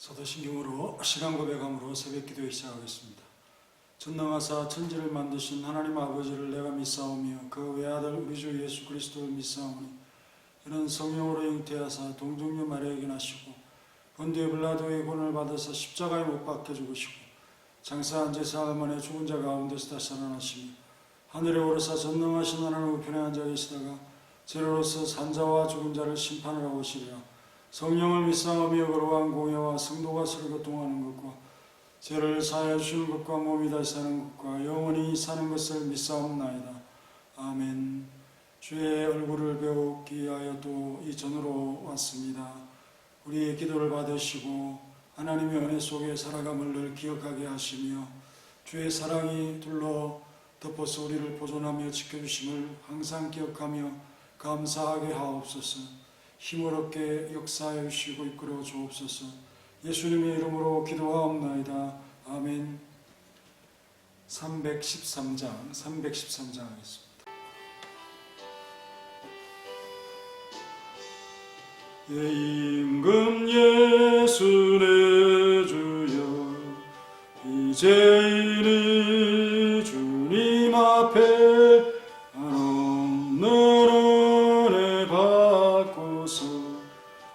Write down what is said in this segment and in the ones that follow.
사도신경으로 시간 고백함으로 새벽 기도에 시작하겠습니다. 전능하사 천지를 만드신 하나님 아버지를 내가 믿사오며 그 외아들 우리 주 예수 그리스도를 믿사오니 이는 성령으로 잉태하사 동정녀 마리아에게 나시고 본디오 빌라도의 고난을 받아서 십자가에 못 박혀 죽으시고 장사한 지 사흘 만에 죽은 자 가운데서 다시 살아나시며 하늘에 오르사 전능하신 하나님 우편에 앉아 계시다가 죄로서 산자와 죽은 자를 심판하러 오시리라. 성령을 믿사오며 거룩한 공예와 성도가 서로 교통하는 것과 죄를 사하여 주시는 것과 몸이 다시 사는 것과 영원히 사는 것을 믿사옵나이다. 아멘. 주의 얼굴을 배우기 위하여 또 이 전으로 왔습니다. 우리의 기도를 받으시고 하나님의 은혜 속에 살아감을 늘 기억하게 하시며 주의 사랑이 둘러 덮어서 우리를 보존하며 지켜주심을 항상 기억하며 감사하게 하옵소서. 힘을 얻게 역사해 주시고 이끌어 주옵소서. 예수님의 이름으로 기도하옵나이다. 아멘. 313장 하겠습니다. 임금 예수 내 주여 이제 이리 주님 앞에 한없는 은혜 받고서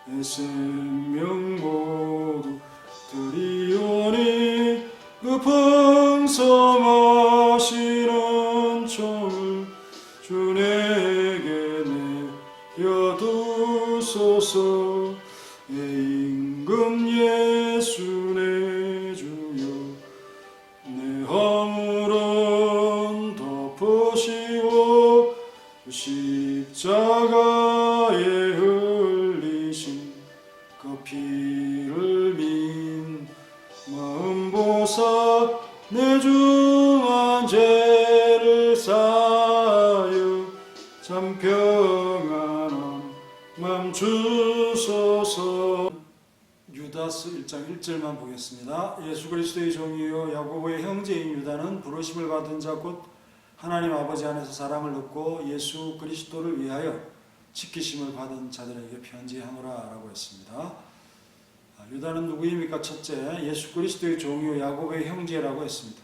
내 생명 모두 드리오니 그 풍성하신 은총을 주 내게 내려두소서. 임금 예수 내 주여 내 허물은 덮으시고 십자가에 흘리신 그 피를 민 마음 보사 내 중한 죄를 사하여 참 평안한 맘 주소서. 유다서 1장 1절만 보겠습니다. 예수 그리스도의 종이요 야고보의 형제인 유다는 부르심을 받은 자 곧 하나님 아버지 안에서 사랑을 얻고 예수 그리스도를 위하여 지키심을 받은 자들에게 편지하노라 라고 했습니다. 유다는 누구입니까? 첫째, 예수 그리스도의 종이요 야고보의 형제라고 했습니다.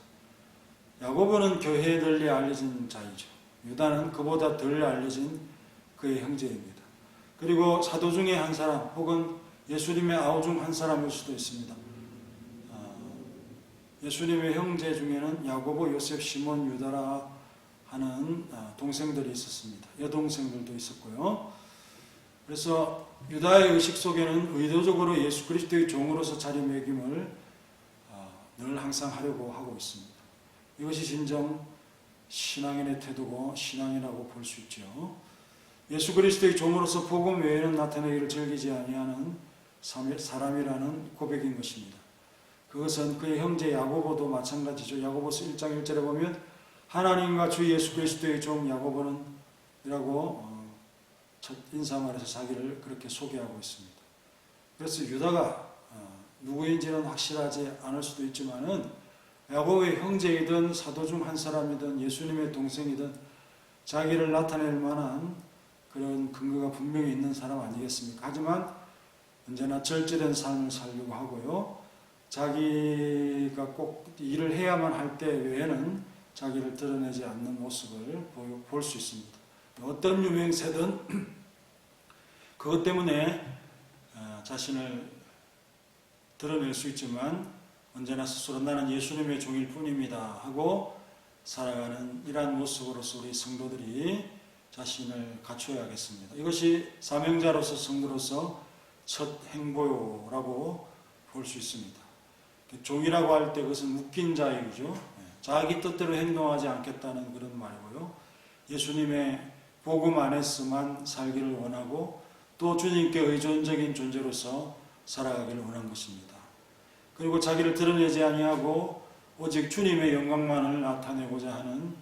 야고보는 교회에 널리 알려진 자이죠. 유다는 그보다 덜 알려진 그의 형제입니다. 그리고 사도 중에 한 사람 혹은 예수님의 아우 중 한 사람일 수도 있습니다. 예수님의 형제 중에는 야고보, 요셉, 시몬, 유다라 하는 동생들이 있었습니다. 여동생들도 있었고요. 그래서 유다의 의식 속에는 의도적으로 예수 그리스도의 종으로서 자리매김을 늘 항상 하려고 하고 있습니다. 이것이 진정 신앙인의 태도고 신앙이라고 볼 수 있죠. 예수 그리스도의 종으로서 복음 외에는 나타내기를 즐기지 아니하는 사람이라는 고백인 것입니다. 그것은 그의 형제 야고보도 마찬가지죠. 야고보서 1장 1절에 보면 하나님과 주 예수 그리스도의 종 야고보는 이라고 첫 인사말에서 자기를 그렇게 소개하고 있습니다. 그래서 유다가 누구인지는 확실하지 않을 수도 있지만은 야고보의 형제이든 사도 중 한 사람이든 예수님의 동생이든 자기를 나타낼 만한 그런 근거가 분명히 있는 사람 아니겠습니까? 하지만 언제나 절제된 삶을 살려고 하고요. 자기가 꼭 일을 해야만 할 때 외에는 자기를 드러내지 않는 모습을 볼 수 있습니다. 어떤 유명세든 그것 때문에 자신을 드러낼 수 있지만 언제나 스스로 나는 예수님의 종일 뿐입니다 하고 살아가는 이러한 모습으로서 우리 성도들이 자신을 갖춰야겠습니다. 이것이 사명자로서 성도로서 첫 행보라고 볼 수 있습니다. 종이라고 할 때 그것은 묶인 자유죠. 자기 뜻대로 행동하지 않겠다는 그런 말이고요. 예수님의 복음 안에서만 살기를 원하고 또 주님께 의존적인 존재로서 살아가기를 원한 것입니다. 그리고 자기를 드러내지 아니하고 오직 주님의 영광만을 나타내고자 하는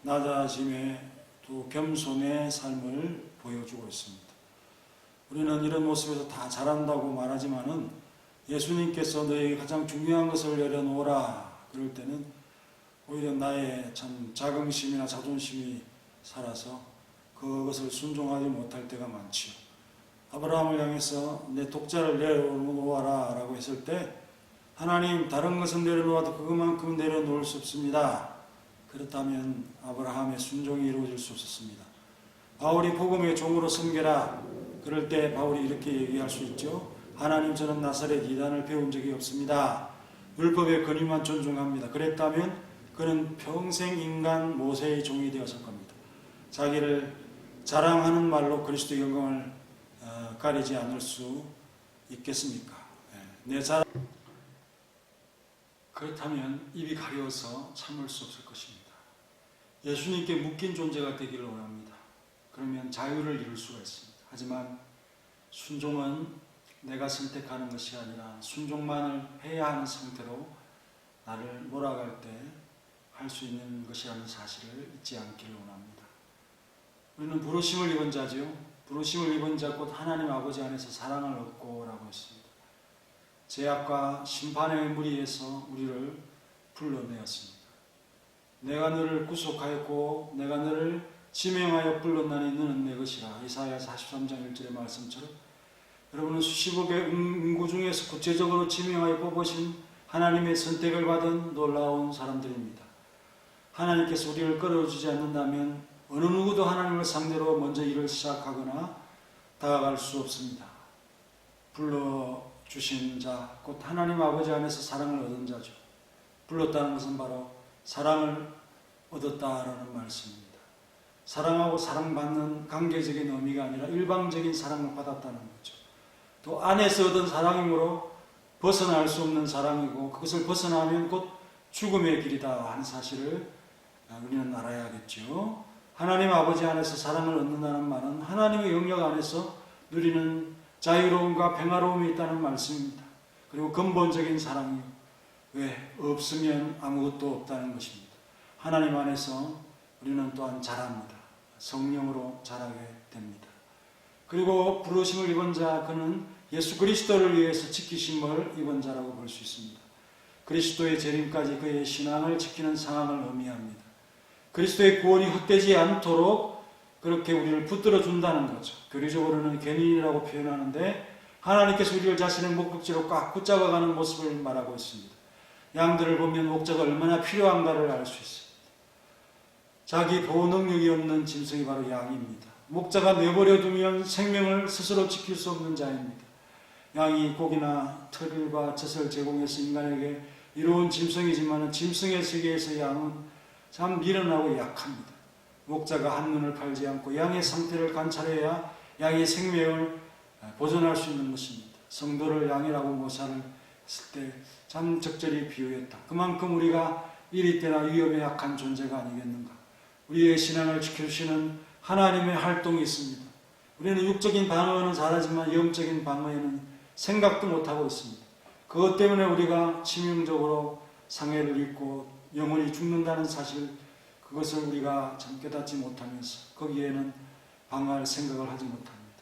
낮아짐의 또 겸손의 삶을 보여주고 있습니다. 우리는 이런 모습에서 다 잘한다고 말하지만은 예수님께서 너에게 가장 중요한 것을 내려놓으라 그럴 때는 오히려 나의 참 자긍심이나 자존심이 살아서 그것을 순종하지 못할 때가 많지요. 아브라함을 향해서 내 독자를 내려놓아라 라고 했을 때 하나님 다른 것은 내려놓아도 그것만큼은 내려놓을 수 없습니다. 그렇다면 아브라함의 순종이 이루어질 수 없었습니다. 바울이 복음의 종으로 섬겨라. 그럴 때 바울이 이렇게 얘기할 수 있죠. 하나님 저는 나사렛 이단을 배운 적이 없습니다. 율법의 권위만 존중합니다. 그랬다면 그는 평생 인간 모세의 종이 되었을 겁니다. 자기를 자랑하는 말로 그리스도의 영광을 가리지 않을 수 있겠습니까? 내 자랑 그렇다면 입이 가려워서 참을 수 없을 것입니다. 예수님께 묶인 존재가 되기를 원합니다. 그러면 자유를 이룰 수가 있습니다. 하지만 순종은 내가 선택하는 것이 아니라 순종만을 해야 하는 상태로 나를 몰아갈 때 할 수 있는 것이라는 사실을 잊지 않기를 원합니다. 우리는 부르심을 입은 자지요. 부르심을 입은 자 곧 하나님 아버지 안에서 사랑을 얻고 라고 했습니다. 죄악과 심판의 무리에서 우리를 불러내었습니다. 내가 너를 구속하였고 내가 너를 지명하여 불렀나니 너는 내 것이라. 이사야 43장 1절의 말씀처럼 여러분은 수십억의 인구 중에서 구체적으로 지명하여 뽑으신 하나님의 선택을 받은 놀라운 사람들입니다. 하나님께서 우리를 끌어주지 않는다면 어느 누구도 하나님을 상대로 먼저 일을 시작하거나 다가갈 수 없습니다. 불러주신 자, 곧 하나님 아버지 안에서 사랑을 얻은 자죠. 불렀다는 것은 바로 사랑을 얻었다라는 말씀입니다. 사랑하고 사랑받는 관계적인 의미가 아니라 일방적인 사랑을 받았다는 거죠. 또 안에서 얻은 사랑이므로 벗어날 수 없는 사랑이고 그것을 벗어나면 곧 죽음의 길이다 하는 사실을 우리는 알아야겠죠. 하나님 아버지 안에서 사랑을 얻는다는 말은 하나님의 영역 안에서 누리는 자유로움과 평화로움이 있다는 말씀입니다. 그리고 근본적인 사랑이요. 왜? 없으면 아무것도 없다는 것입니다. 하나님 안에서 우리는 또한 자랍니다. 성령으로 자라게 됩니다. 그리고 부르심을 입은 자 그는 예수 그리스도를 위해서 지키심을 입은 자라고 볼 수 있습니다. 그리스도의 재림까지 그의 신앙을 지키는 상황을 의미합니다. 그리스도의 구원이 헛되지 않도록 그렇게 우리를 붙들어 준다는 거죠. 교리적으로는 견인이라고 표현하는데 하나님께서 우리를 자신의 목적지로 꽉 붙잡아가는 모습을 말하고 있습니다. 양들을 보면 목자가 얼마나 필요한가를 알 수 있습니다. 자기 보호 능력이 없는 짐승이 바로 양입니다. 목자가 내버려 두면 생명을 스스로 지킬 수 없는 자입니다. 양이 고기나 털과 젖을 제공해서 인간에게 이로운 짐승이지만 짐승의 세계에서 양은 참 미련하고 약합니다. 목자가 한눈을 팔지 않고 양의 상태를 관찰해야 양의 생명을 보존할 수 있는 것입니다. 성도를 양이라고 묘사를 했을 때 참 적절히 비유했다. 그만큼 우리가 이리 때나 위험에 약한 존재가 아니겠는가. 우리의 신앙을 지켜주시는 하나님의 활동이 있습니다. 우리는 육적인 방어는 잘하지만 영적인 방어에는 생각도 못하고 있습니다. 그것 때문에 우리가 치명적으로 상해를 입고 영혼이 죽는다는 사실, 그것을 우리가 참 깨닫지 못하면서 거기에는 방어할 생각을 하지 못합니다.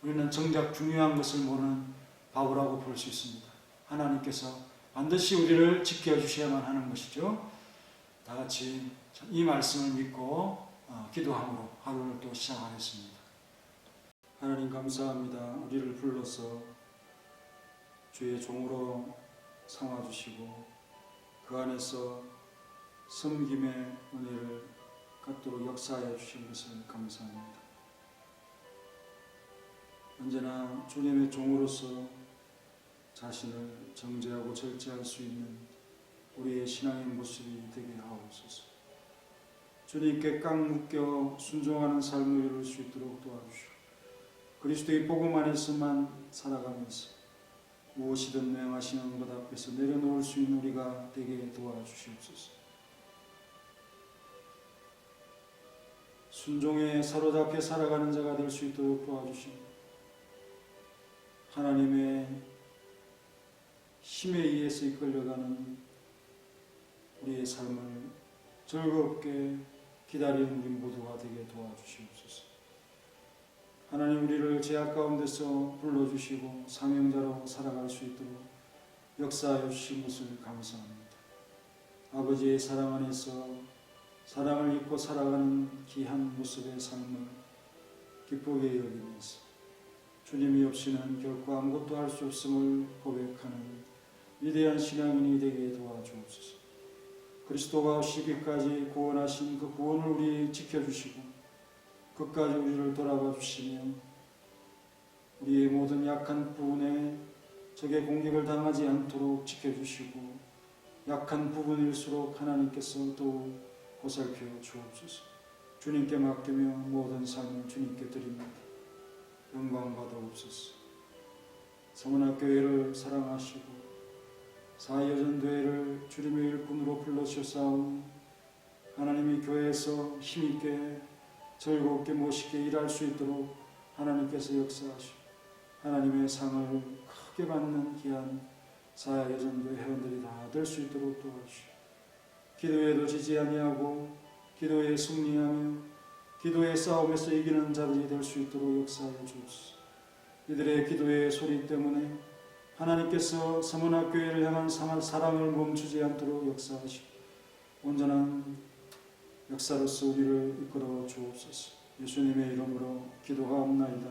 우리는 정작 중요한 것을 모르는 바보라고 볼 수 있습니다. 하나님께서 반드시 우리를 지켜주셔야만 하는 것이죠. 다 같이 이 말씀을 믿고 기도함으로 하루를 또 시작하겠습니다. 하나님 감사합니다. 우리를 불러서 주의 종으로 삼아주시고 그 안에서 섬김의 은혜를 갖도록 역사하여 주신 것을 감사합니다. 언제나 주님의 종으로서 자신을 정죄하고 절제할 수 있는 우리의 신앙의 모습이 되게 하옵소서. 주님께 꽉 묶여 순종하는 삶을 이룰 수 있도록 도와주시고 그리스도의 복음 안에서만 살아가면서 무엇이든 명하시는 것 앞에서 내려놓을 수 있는 우리가 되게 도와주시옵소서. 순종에 사로잡혀 살아가는 자가 될 수 있도록 도와주시고 하나님의 힘에 의해서 이끌려가는 우리의 삶을 즐겁게 기다리는 우리 모두가 되게 도와주시옵소서. 하나님 우리를 죄악 가운데서 불러주시고 사명자로 살아갈 수 있도록 역사하여 주신 것을 감사합니다. 아버지의 사랑 안에서 사랑을 입고 살아가는 귀한 모습의 삶을 기쁘게 여기면서 주님이 없이는 결코 아무것도 할 수 없음을 고백하는 위대한 신앙인이 되게 도와주옵소서. 그리스도가 오시기까지 구원하신 그 구원을 우리 지켜주시고 끝까지 우리를 돌아봐 주시며 우리의 모든 약한 부분에 적의 공격을 당하지 않도록 지켜주시고 약한 부분일수록 하나님께서 또 보살펴 주옵소서. 주님께 맡기며 모든 삶을 주님께 드립니다. 영광 받아옵소서. 서문학교회를 사랑하시고 사여전도회를 주님의 일꾼으로 불러주셨사오니 하나님이 교회에서 힘있게 즐겁게 멋있게 일할 수 있도록 하나님께서 역사하시고 하나님의 상을 크게 받는 귀한 사여전도회 회원들이 다 될 수 있도록 도와주시고 기도에도 지지 아니하고 기도에 승리하며 기도의 싸움에서 이기는 자들이 될 수 있도록 역사하여 주옵소서. 이들의 기도의 소리 때문에 하나님께서 서문학교회를 향한 사랑을 멈추지 않도록 역사하시고 온전한 역사로서 우리를 이끌어 주옵소서. 예수님의 이름으로 기도하옵나이다.